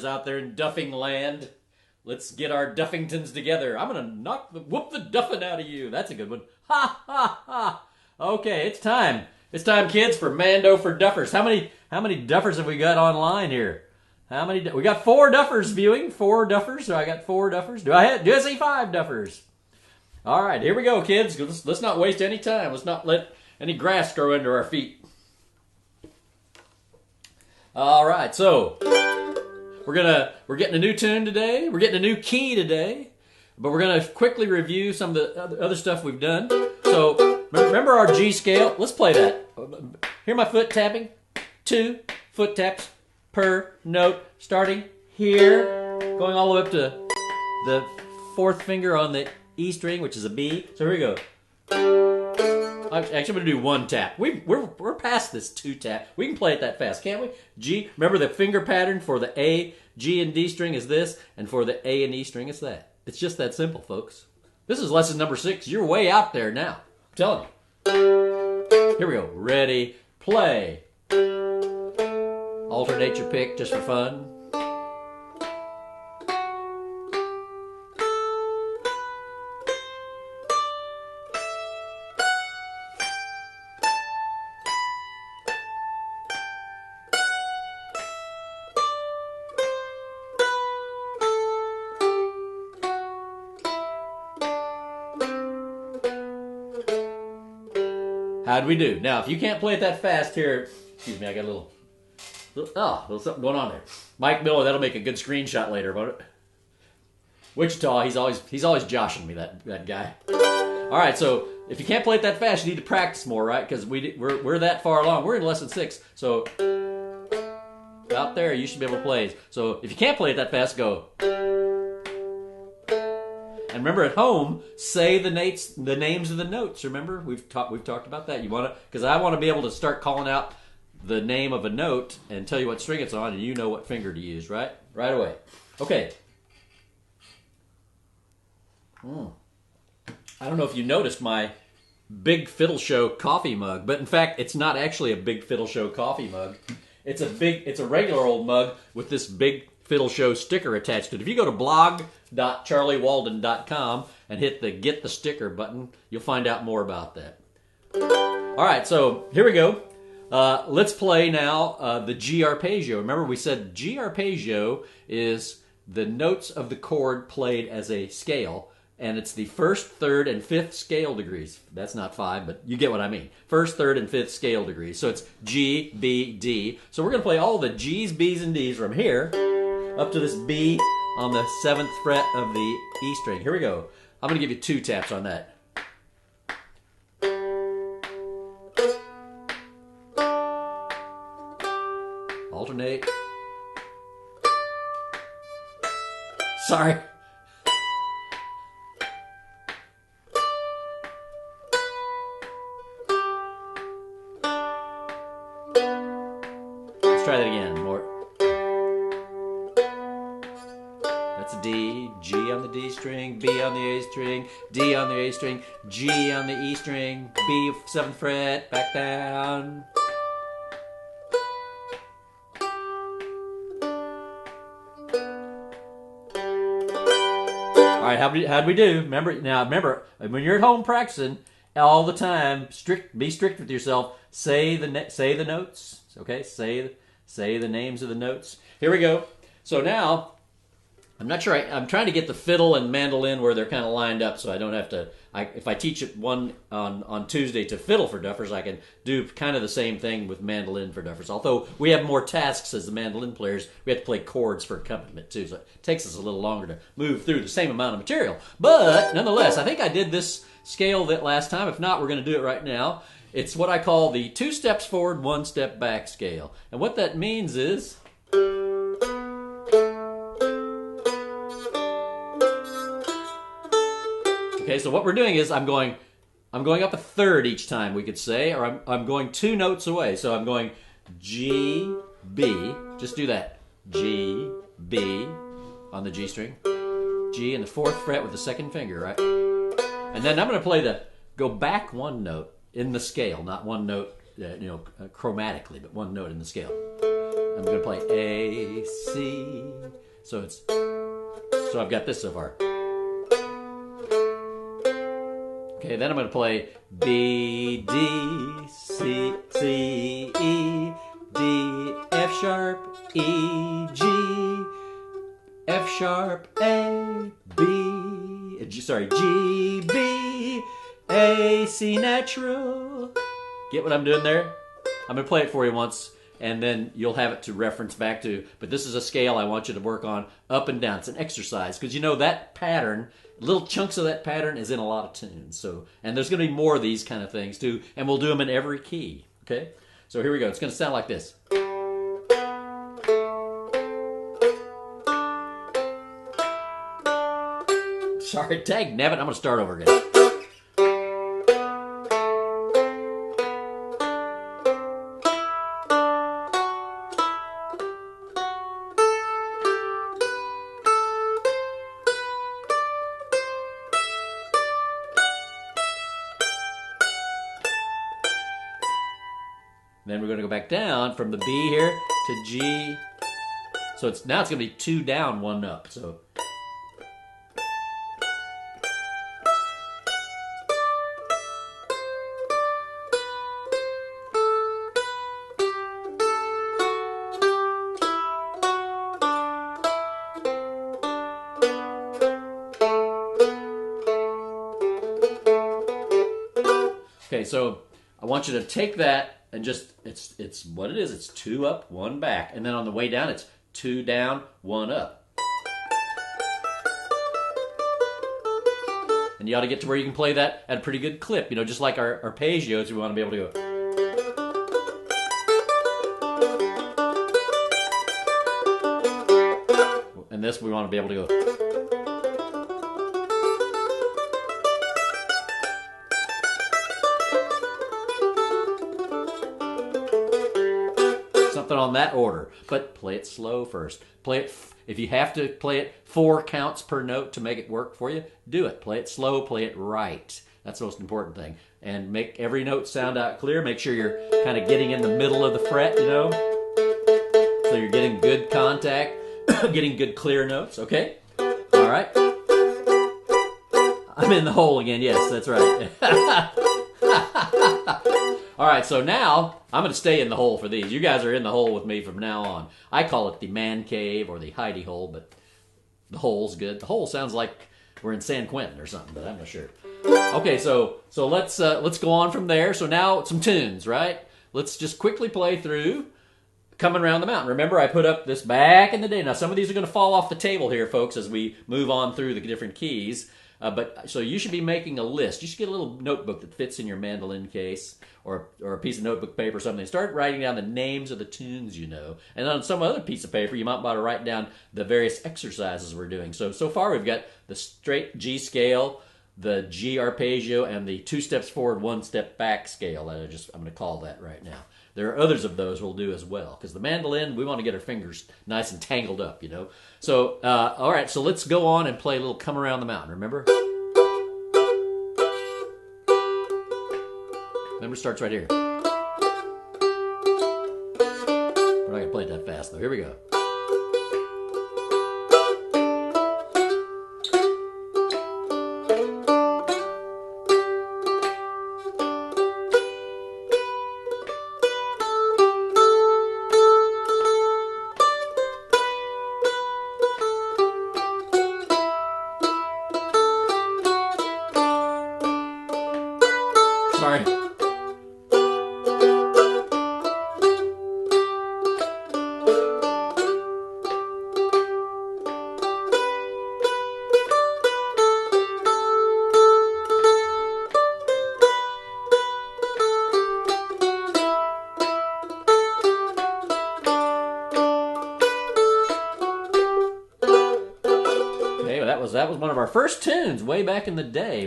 out there in duffing land. Let's get our Duffingtons together. I'm gonna whoop the duffing out of you. That's a good one. Ha ha ha. Okay, it's time. It's time, kids, for Mando for Duffers. How many Duffers have we got online here? How many? We got 4 Duffers viewing. 4 Duffers. So I got 4 Duffers. Do I see 5 Duffers? All right, here we go, kids. Let's not waste any time. Let's not let any grass grow under our feet. All right, so we're getting a new tune today. We're getting a new key today, but we're gonna quickly review some of the other stuff we've done. So remember our G scale? Let's play that. Hear my foot tapping? 2 foot taps per note, starting here, going all the way up to the 4th finger on the E string, which is a B. So here we go. Actually, I'm going to do 1 tap. We're past this 2 tap. We can play it that fast, can't we? G. Remember the finger pattern for the A, G, and D string is this, and for the A and E string it's that. It's just that simple, folks. This is lesson number 6. You're way out there now. I'm telling you. Here we go. Ready, play. Alternate your pick just for fun. How'd we do? Now, if you can't play it that fast here, excuse me, I got a little something going on there. Mike Miller, that'll make a good screenshot later, won't it? Wichita, he's always joshing me, that guy. All right, so if you can't play it that fast, you need to practice more, right? Because we're that far along. We're in lesson 6, so out there you should be able to play. So if you can't play it that fast, go. And remember, at home, say the names of the notes. Remember, we've talked about that. You want to, because I want to be able to start calling out the name of a note and tell you what string it's on, and you know what finger to use, right? Right away. Okay. I don't know if you noticed my Big Fiddle Show coffee mug, but in fact, it's not actually a Big Fiddle Show coffee mug. It's a regular old mug with this Big Fiddle Show sticker attached to it. If you go to blog.charliewalden.com and hit the Get the Sticker button, you'll find out more about that. All right, so here we go. Let's play now the G arpeggio. Remember, we said G arpeggio is the notes of the chord played as a scale, and it's the 1st, 3rd, and 5th scale degrees. That's not 5, but you get what I mean. 1st, 3rd, and 5th scale degrees. So it's G, B, D. So we're going to play all the G's, B's, and D's from here up to this B on the 7th fret of the E string. Here we go. I'm going to give you 2 taps on that. Alternate. Sorry. Let's try that again. More. That's a D, G on the D string, B on the A string, D on the A string, G on the E string, B 7th fret, back down. All right, how'd we do? Remember, when you're at home practicing all the time, be strict with yourself. Say the notes. Okay, say the names of the notes. Here we go. So now, I'm not sure. I'm trying to get the fiddle and mandolin where they're kind of lined up, so I don't have to. If I teach it one on Tuesday to fiddle for Duffers, I can do kind of the same thing with mandolin for Duffers. Although we have more tasks as the mandolin players, we have to play chords for accompaniment too, so it takes us a little longer to move through the same amount of material. But nonetheless, I think I did this scale that last time. If not, we're going to do it right now. It's what I call the 2 steps forward, 1 step back scale, and what that means is. Okay, so what we're doing is I'm going up a 3rd each time, we could say, or I'm going 2 notes away. So I'm going G, B, just do that. G, B on the G string. G in the 4th fret with the 2nd finger, right? And then I'm going to play go back 1 note in the scale, not 1 note, chromatically, but 1 note in the scale. I'm going to play A, C. So I've got this so far. Okay, then I'm going to play B, D, C, C, E, D, F sharp, E, G, F sharp, A, B, G, B, A, C natural. Get what I'm doing there? I'm going to play it for you once, and then you'll have it to reference back to. But this is a scale I want you to work on up and down. It's an exercise, because you know that pattern, little chunks of that pattern is in a lot of tunes. So, and there's going to be more of these kind of things too, and we'll do them in every key. Okay? So here we go. It's going to sound like this. Sorry, tag nabbit. I'm going to start over again. Then we're going to go back down from the B here to G. So now it's going to be 2 down, 1 up. So okay, so I want you to take that and just, it's what it is. It's 2 up, 1 back. And then on the way down, it's 2 down, 1 up. And you ought to get to where you can play that at a pretty good clip. You know, just like our arpeggios, we want to be able to go. And this, we want to be able to go. On that order, but play it slow first. Play it, if you have to play it 4 counts per note to make it work for you, do it. Play it slow, play it right. That's the most important thing. And make every note sound out clear. Make sure you're kind of getting in the middle of the fret, you know, so you're getting good contact, getting good clear notes. Okay, all right. I'm in the hole again. Yes, that's right. All right, so now I'm going to stay in the hole for these. You guys are in the hole with me from now on. I call it the man cave or the hidey hole, but the hole's good. The hole sounds like we're in San Quentin or something, but I'm not sure. Okay, so let's go on from there. So now some tunes, right? Let's just quickly play through Coming Around the Mountain. Remember, I put up this back in the day. Now, some of these are going to fall off the table here, folks, as we move on through the different keys. But so you should be making a list. You should get a little notebook that fits in your mandolin case or a piece of notebook paper or something. Start writing down the names of the tunes you know. And on some other piece of paper, you might want to write down the various exercises we're doing. So far we've got the straight G scale, the G arpeggio, and the 2 steps forward, 1 step back scale. That I'm going to call that right now. There are others of those we'll do as well. Because the mandolin, we want to get our fingers nice and tangled up, you know. So, all right, so let's go on and play a little Come Around the Mountain, remember? Remember, it starts right here. We're not going to play it that fast, though. Here we go. Sorry. That was one of our first tunes way back in the day.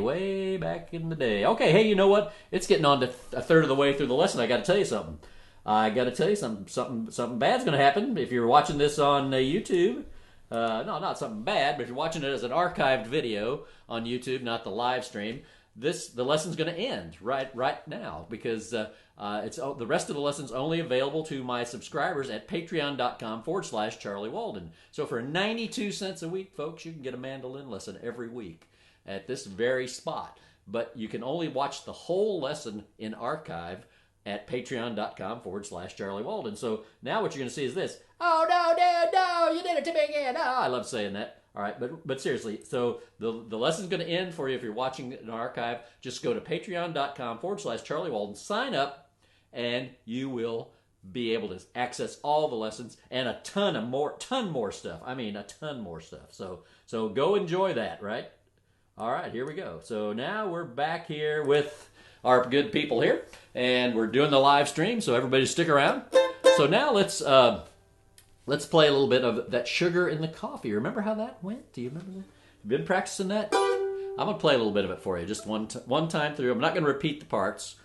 Okay, hey, you know what? It's getting on to a third of the way through the lesson. I got to tell you something. Something bad's going to happen if you're watching this on YouTube. No, not something bad, but if you're watching it as an archived video on YouTube, not the live stream, the lesson's going to end right now because it's the rest of the lesson's only available to my subscribers at patreon.com/Charlie Walden. So for 92 cents a week, folks, you can get a mandolin lesson every week at this very spot. But you can only watch the whole lesson in archive at patreon.com/Charlie Walden. So now what you're going to see is this. Oh, no, Dad, no, you did it to me again. Oh, I love saying that. All right, but seriously, so the lesson's going to end for you if you're watching an archive. Just go to patreon.com/Charlie Walden, sign up, and you will be able to access all the lessons and a ton more stuff. I mean, a ton more stuff. So go enjoy that, right? All right, here we go. So now we're back here with our good people here, and we're doing the live stream, so everybody stick around. So now let's play a little bit of that Sugar in the Coffee. Remember how that went? Do you remember that? You've been practicing that? I'm going to play a little bit of it for you, just one time through. I'm not going to repeat the parts.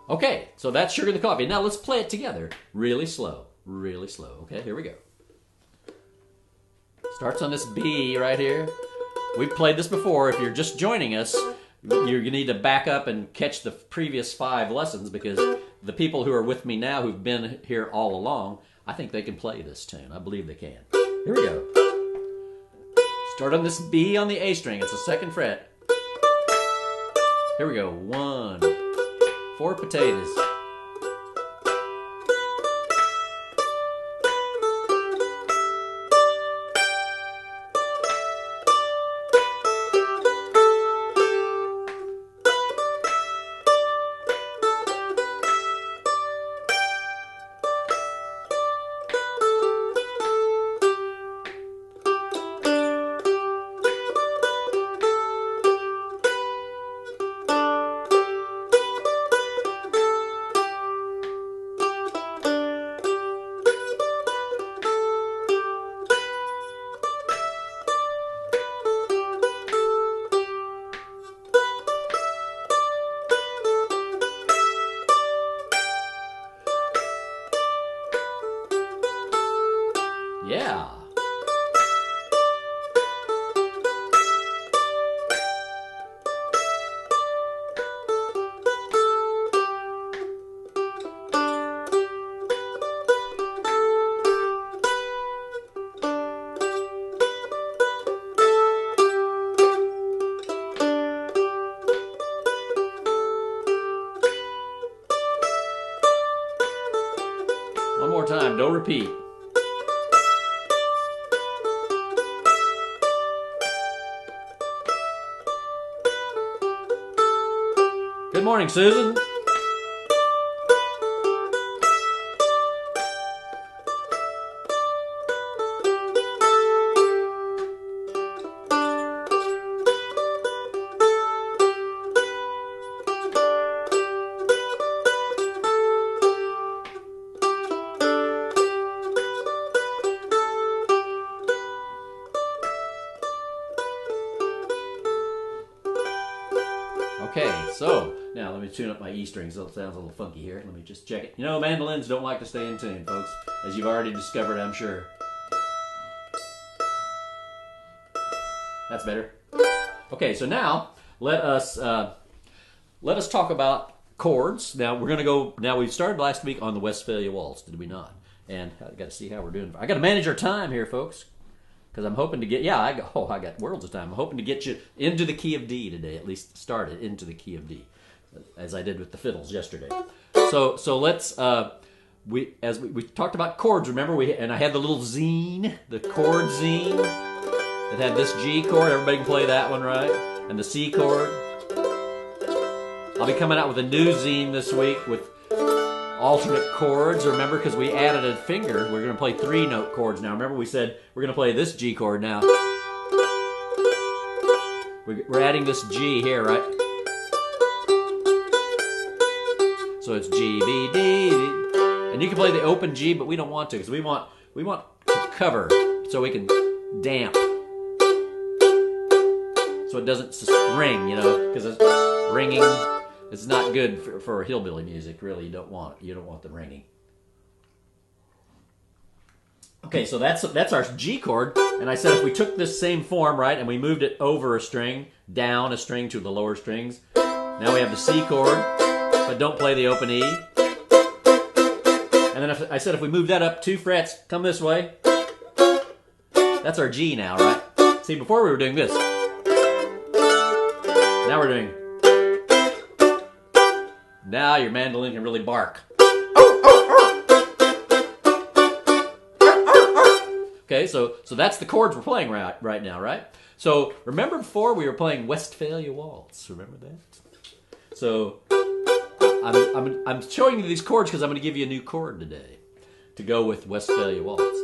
Okay, so that's Sugar in the Coffee. Now let's play it together. Really slow. Really slow. Okay, here we go. Starts on this B right here. We've played this before. If you're just joining us, you need to back up and catch the previous 5 lessons because the people who are with me now who've been here all along, I think they can play this tune. I believe they can. Here we go. Start on this B on the A string. It's the 2nd fret. Here we go. 1, 4 potatoes. Yeah. One more time, don't repeat. Good morning, Susan. Okay, so now let me tune up my E strings. It sounds a little funky here. Let me just check it. You know, mandolins don't like to stay in tune, folks, as you've already discovered, I'm sure. That's better. Okay, so now let us talk about chords. Now we're going to go. Now we started last week on the Westphalia Waltz, did we not? And I got to see how we're doing. I got to manage our time here, folks. Because I'm hoping to get, I got worlds of time. I'm hoping to get you into the key of D today, at least start it into the key of D, as I did with the fiddles yesterday. So let's, we talked about chords, remember, and I had the little zine, the chord zine, that had this G chord, everybody can play that one, right? And the C chord. I'll be coming out with a new zine this week with alternate chords, remember, because we added a finger. We're going to play 3-note chords now. Remember we said we're going to play this G chord now. We're adding this G here, right? So it's G, B, D, and you can play the open G, but we don't want to because we want to cover. so we can damp. So it doesn't ring, you know, because ringing is not good for hillbilly music. Really, you don't want the ringing. Okay, so that's our G chord, and I said if we took this same form, right, and we moved it over a string, down a string to the lower strings, now we have the C chord, but don't play the open E. And then I said if we move that up 2 frets, come this way, that's our G now, right? See, before we were doing this. Now we're doing. Now your mandolin can really bark. Okay, so that's the chords we're playing right now, right? So remember before we were playing Westphalia Waltz. Remember that? So I'm showing you these chords because I'm going to give you a new chord today to go with Westphalia Waltz.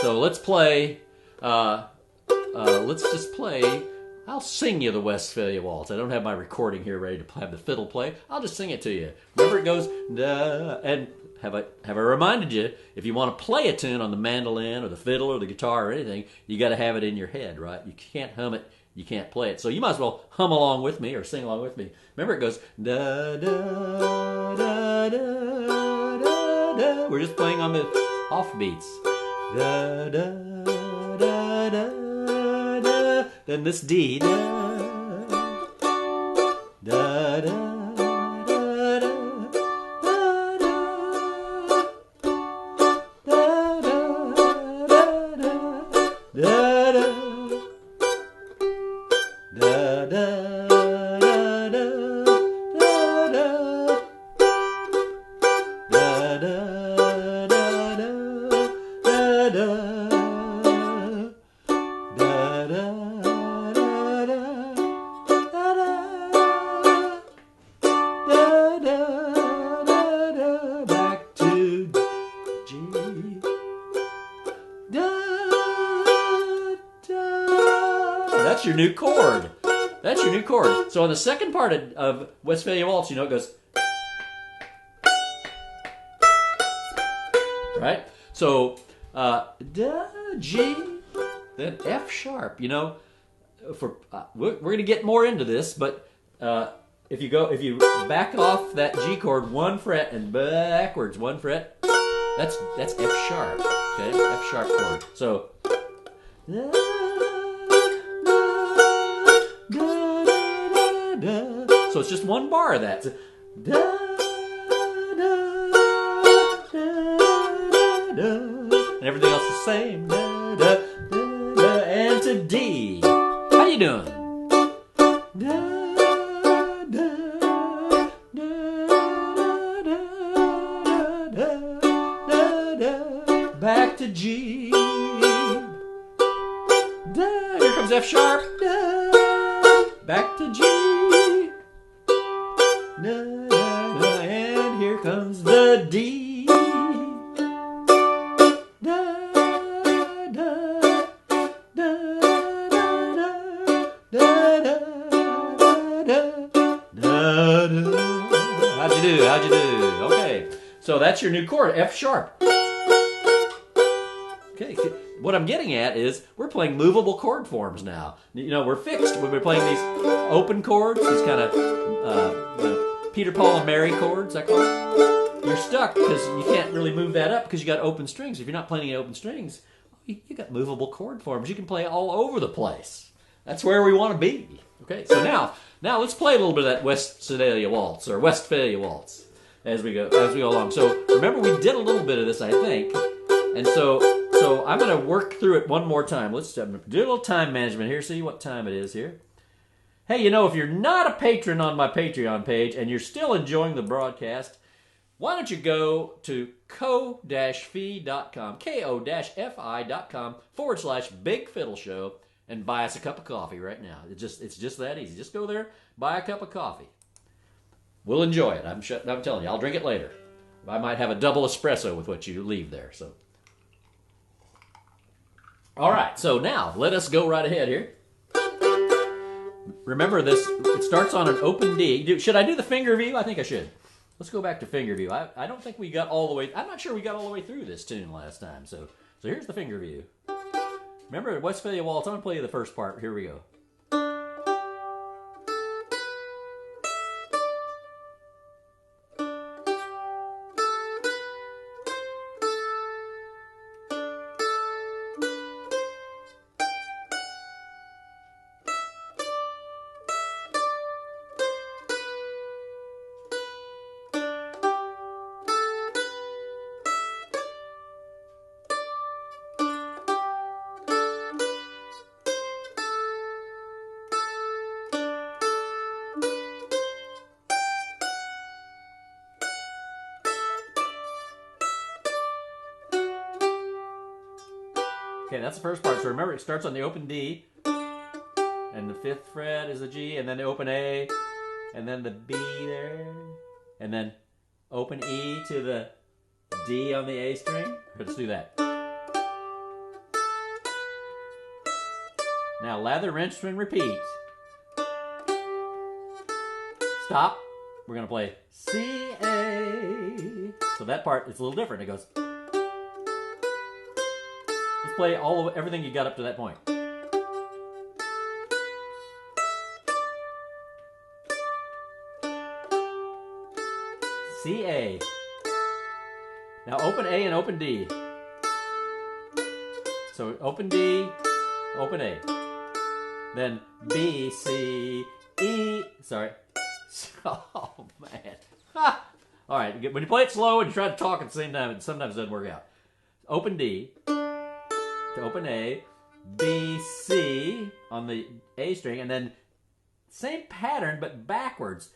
So let's play. Let's just play. I'll sing you the Westphalia Waltz. I don't have my recording here ready to have the fiddle play. I'll just sing it to you. Remember it goes, da, and have I reminded you, if you want to play a tune on the mandolin or the fiddle or the guitar or anything, you got to have it in your head, right? You can't hum it, you can't play it. So you might as well hum along with me or sing along with me. Remember it goes, da, da, da, da, da, da. We're just playing on the offbeats. Da, da, da, da. Then this D, da, da, da, da, da, That's your new chord. That's your new chord. So on the second part of Westphalia Waltz, you know, it goes. Right? So, da, G, then F sharp. You know, we're going to get more into this, but if you back off that G chord 1 fret and backwards 1 fret, that's F sharp. Okay, F sharp chord. So. So it's just 1 bar of that. So, da, da, da, da, and everything else the same. Da, da, da, da, and to D. How you doing? Da, da, da, da, da, da, back to G. Da, here comes F sharp. Da, back to G. Da, da, da, and here comes the D. Da, da, da, da, da, da, da, da. How'd you do? How'd you do? Okay, so that's your new chord, F sharp. Okay, what I'm getting at is we're playing movable chord forms now. You know, we're fixed. We're playing these open chords, these kind of Peter, Paul, and Mary chords, I call it. You're stuck because you can't really move that up because you got open strings. If you're not playing any open strings, you got movable chord forms. You can play all over the place. That's where we want to be. Okay, so now let's play a little bit of that Westphalia Waltz or Westphalia Waltz as we go along. So remember, we did a little bit of this, I think, and so I'm going to work through it one more time. Let's do a little time management here. See what time it is here. Hey, you know, if you're not a patron on my Patreon page and you're still enjoying the broadcast, why don't you go to ko-fi.com, ko-fi.com /Big Fiddle Show and buy us a cup of coffee right now. It's just that easy. Just go there, buy a cup of coffee. We'll enjoy it. I'm telling you, I'll drink it later. I might have a double espresso with what you leave there. So, all right, so now let us go right ahead here. Remember this, it starts on an open D. Should I do the finger view? I think I should. Let's go back to finger view. I don't think we got all the way, I'm not sure we got all the way through this tune last time. So here's the finger view. Remember Westphalia Waltz? I'm going to play you the first part. Here we go. Okay, that's the first part. So remember, it starts on the open D, and the 5th fret is the G, and then the open A, and then the B there, and then open E to the D on the A string. Let's do that. Now lather, wrench, and repeat. Stop. We're going to play C, A. So that part is a little different. It goes... Play everything you got up to that point. C, A. Now open A and open D. So open D, open A. Then B, C, E. Sorry. Oh, man. Ha! All right, when you play it slow and you try to talk at the same time, it sometimes doesn't work out. Open D. To open A, B, C on the A string, and then same pattern but backwards.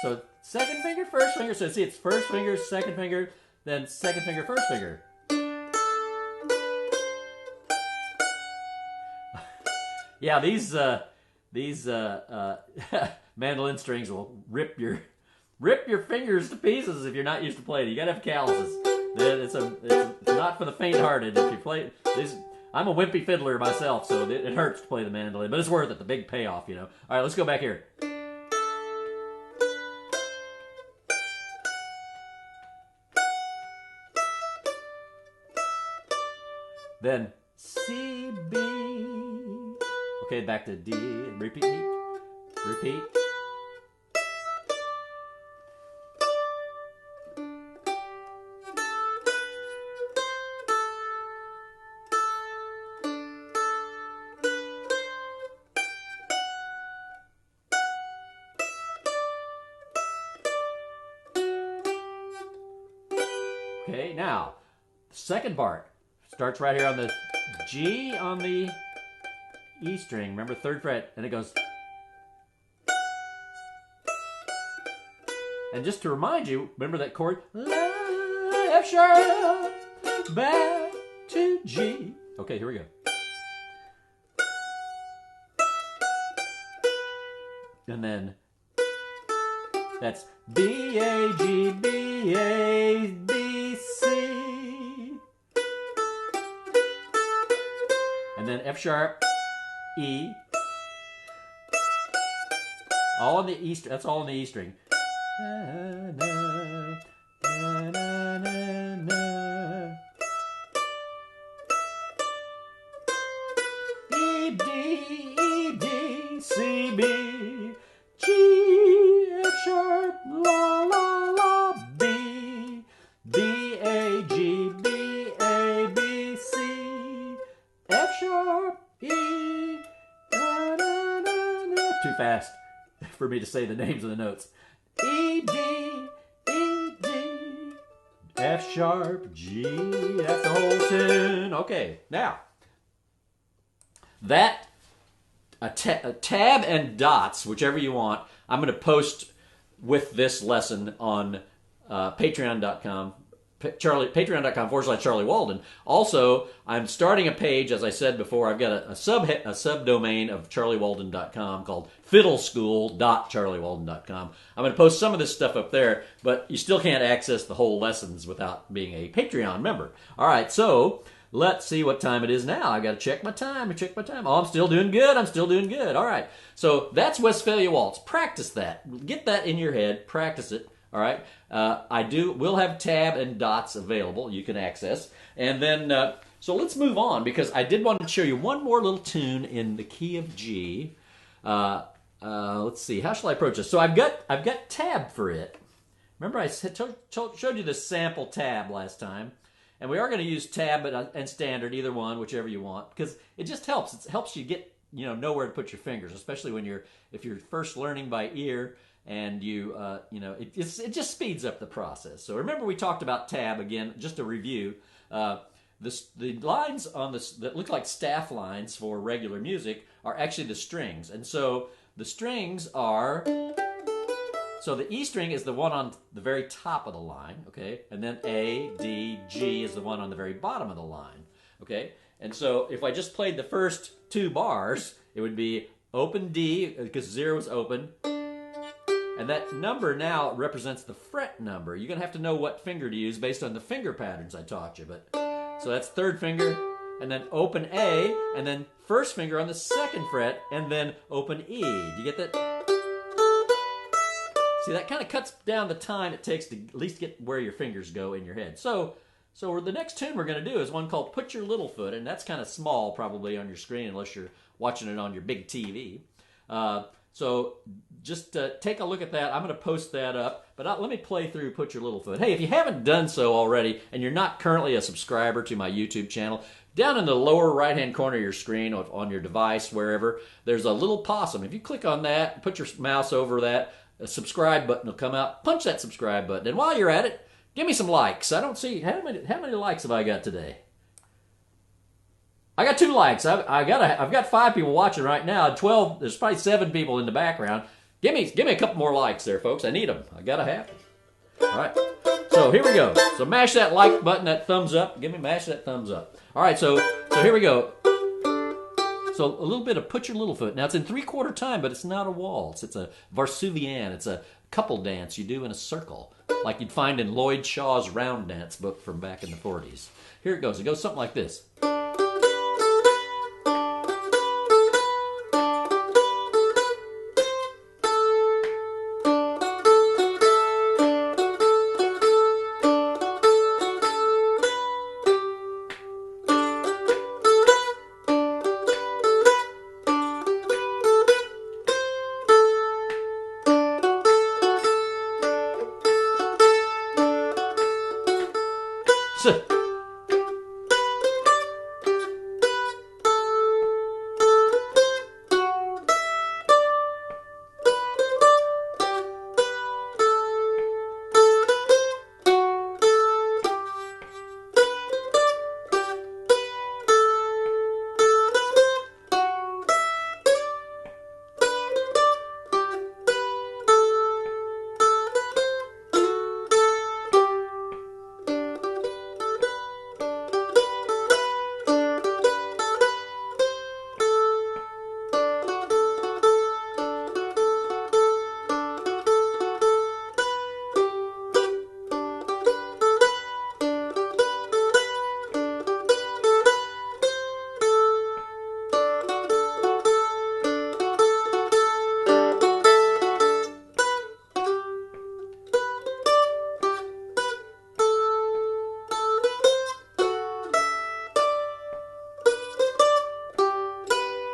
So second finger, first finger. So see, it's first finger, second finger, then second finger, first finger. Yeah, these mandolin strings will rip your fingers to pieces if you're not used to playing. You gotta have calluses. It's not for the faint-hearted. If you play this, I'm a wimpy fiddler myself, so it hurts to play the mandolin, but it's worth it. The big payoff, you know. All right, let's go back here. Then C, B. Okay, back to D. Repeat. Repeat. Okay, now, second part starts right here on the G on the E string. Remember, 3rd fret, and it goes. And just to remind you, remember that chord, F sharp, back to G. Okay, here we go. And then that's B, A, G, B, A, B, C. And then F sharp, E. All on the E string. That's all on the E string. E, D, C, B, G, F sharp, la, la, la, B, B, A, G, B, A, B, C, F sharp, E, da, da, da, da. Too fast for me to say the names of the notes. E, D, F sharp, G. That's the whole tune. Okay, now that a tab and dots, whichever you want, I'm going to post with this lesson on patreon.com. Patreon.com/Charlie Walden. Also, I'm starting a page, as I said before. I've got a subdomain of charliewalden.com called fiddleschool.charliewalden.com. I'm going to post some of this stuff up there, but you still can't access the whole lessons without being a Patreon member. All right, so let's see what time it is now. I've got to check my time. Oh, I'm still doing good. All right, so that's Westphalia Waltz. Practice that. Get that in your head. Practice it. All right, we'll have tab and dots available. You can access, and then So let's move on because I did want to show you one more little tune in the key of G. Let's see, how shall I approach this? So I've got tab for it. Remember I showed you the sample tab last time, and we are going to use tab and standard, either one, whichever you want, because it just helps. It helps you get know where to put your fingers, especially when if you're first learning by ear, and it just speeds up the process. So remember we talked about tab again, just a review. The lines on this that look like staff lines for regular music are actually the strings, and so the strings are. So the E string is the one on the very top of the line, okay? And then A, D, G is the one on the very bottom of the line, okay? And so if I just played the first 2 bars, it would be open D, because 0 is open. And that number now represents the fret number. You're going to have to know what finger to use based on the finger patterns I taught you. So that's 3rd finger, and then open A, and then 1st finger on the 2nd fret, and then open E. Do you get that? See, that kind of cuts down the time it takes to at least get where your fingers go in your head. So the next tune we're going to do is one called Put Your Little Foot, and that's kind of small probably on your screen unless you're watching it on your big TV. So just take a look at that. I'm going to post that up, but let me play through Put Your Little Foot. Hey, if you haven't done so already, and you're not currently a subscriber to my YouTube channel, down in the lower right-hand corner of your screen, or on your device, wherever, there's a little possum. If you click on that, put your mouse over that, a subscribe button will come out. Punch that subscribe button, and while you're at it, give me some likes. I don't see how many likes have I got today. I got 2 likes. I've got 5 people watching right now. 12. There's probably 7 people in the background. Give me a couple more likes there, folks. I need them. I gotta have them. All right. So here we go. So mash that like button, that thumbs up. Mash that thumbs up. All right. So here we go. So a little bit of Put Your Little Foot. Now it's in 3/4 time, but it's not a waltz. It's a Varsuvienne. It's a couple dance you do in a circle, like you'd find in Lloyd Shaw's Round Dance book from back in the 40s. Here it goes. It goes something like this.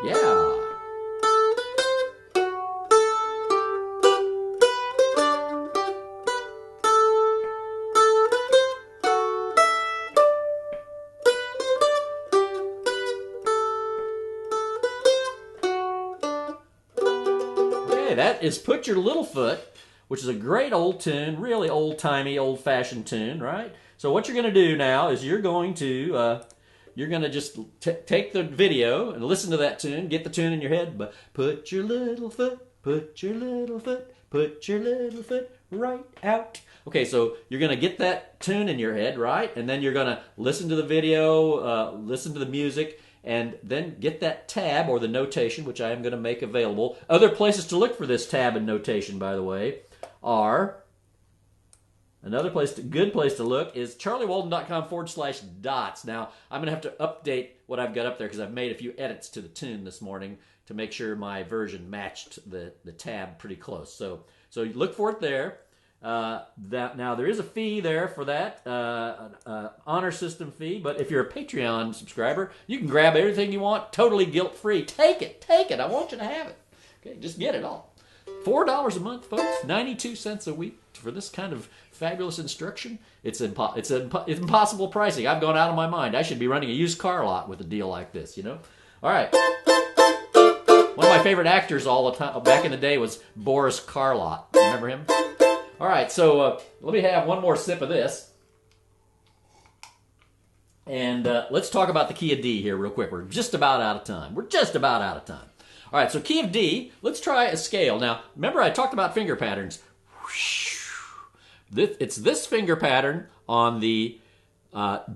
Yeah. Okay, that is Put Your Little Foot, which is a great old tune, really old-timey, old-fashioned tune, right? So what you're going to do now is you're going to just take the video and listen to that tune, get the tune in your head, but put your little foot, put your little foot, put your little foot right out. Okay, so you're going to get that tune in your head, right? And then you're going to listen to the video, listen to the music, and then get that tab or the notation, which I am going to make available. Other places to look for this tab and notation, by the way, are... Another good place to look is charliewalden.com/dots. Now, I'm going to have to update what I've got up there because I've made a few edits to the tune this morning to make sure my version matched the tab pretty close. So look for it there. Now there is a fee there for that, honor system fee. But if you're a Patreon subscriber, you can grab everything you want, totally guilt-free. Take it. I want you to have it. Okay, just get it all. $4 a month, folks. 92 cents a week for this kind of fabulous instruction. It's impossible pricing. I've gone out of my mind. I should be running a used car lot with a deal like this, you know? All right. One of my favorite actors all the time back in the day was Boris Karloff. Remember him? All right, so let me have one more sip of this. And let's talk about the key of D here real quick. We're just about out of time. All right, so key of D, let's try a scale. Now, remember I talked about finger patterns. It's this finger pattern on the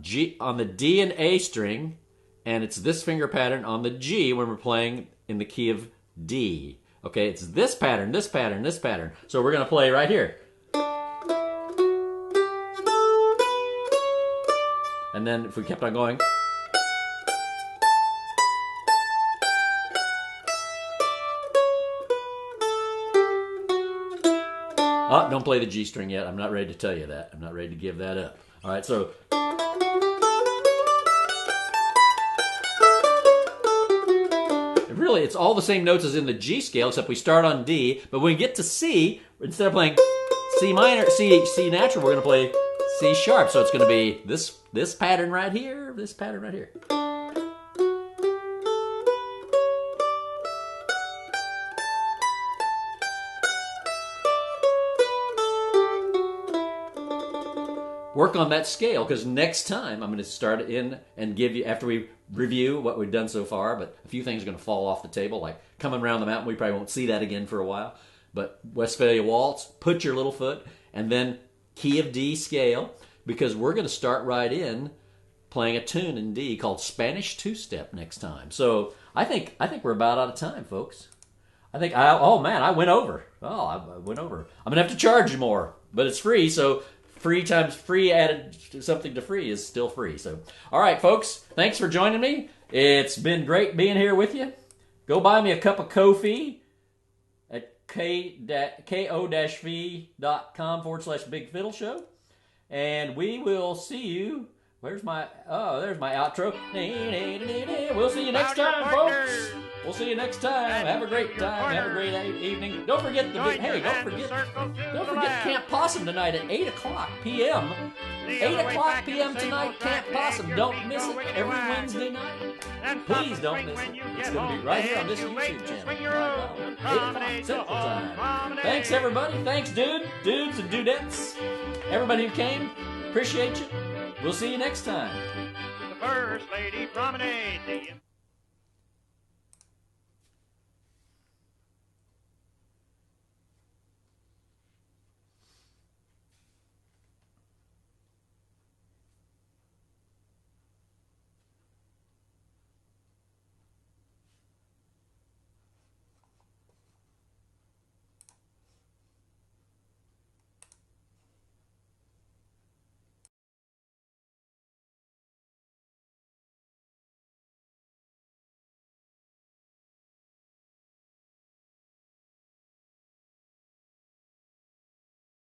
D and A string, and it's this finger pattern on the G when we're playing in the key of D. Okay, it's this pattern, this pattern, this pattern. So we're going to play right here. And then if we kept on going. Oh, don't play the G string yet. I'm not ready to tell you that. I'm not ready to give that up. All right, so. Really, it's all the same notes as in the G scale, except we start on D. But when we get to C, instead of playing C minor, C natural, we're going to play C sharp. So it's going to be this pattern right here, this pattern right here. Work on that scale, because next time I'm going to start in and give you, after we review what we've done so far, but a few things are going to fall off the table, like coming around the mountain. We probably won't see that again for a while. But Westphalia Waltz, put your little foot, and then key of D scale, because we're going to start right in playing a tune in D called Spanish Two-Step next time. So I think we're about out of time, folks. Oh man, I went over. I went over. I'm going to have to charge you more, but it's free, so free times free added to something to free is still free. So, all right, folks, thanks for joining me. It's been great being here with you. Go buy me a cup of Ko-fi at ko-fi.com/Big Fiddle Show. And we will see you. There's my outro. We'll see you next time, folks. We'll see you next time. Have a great time. Have a great evening. Don't forget don't forget Camp Possum tonight at 8 o'clock p.m. 8 o'clock p.m. tonight, Camp Possum. Don't miss it every Wednesday night. Please don't miss it. It's going to be right here on this YouTube channel. Right now, 8 o'clock Central Time. Thanks, everybody. Thanks, dudes and dudettes. Everybody who came, appreciate you. We'll see you next time. The First Lady Promenade.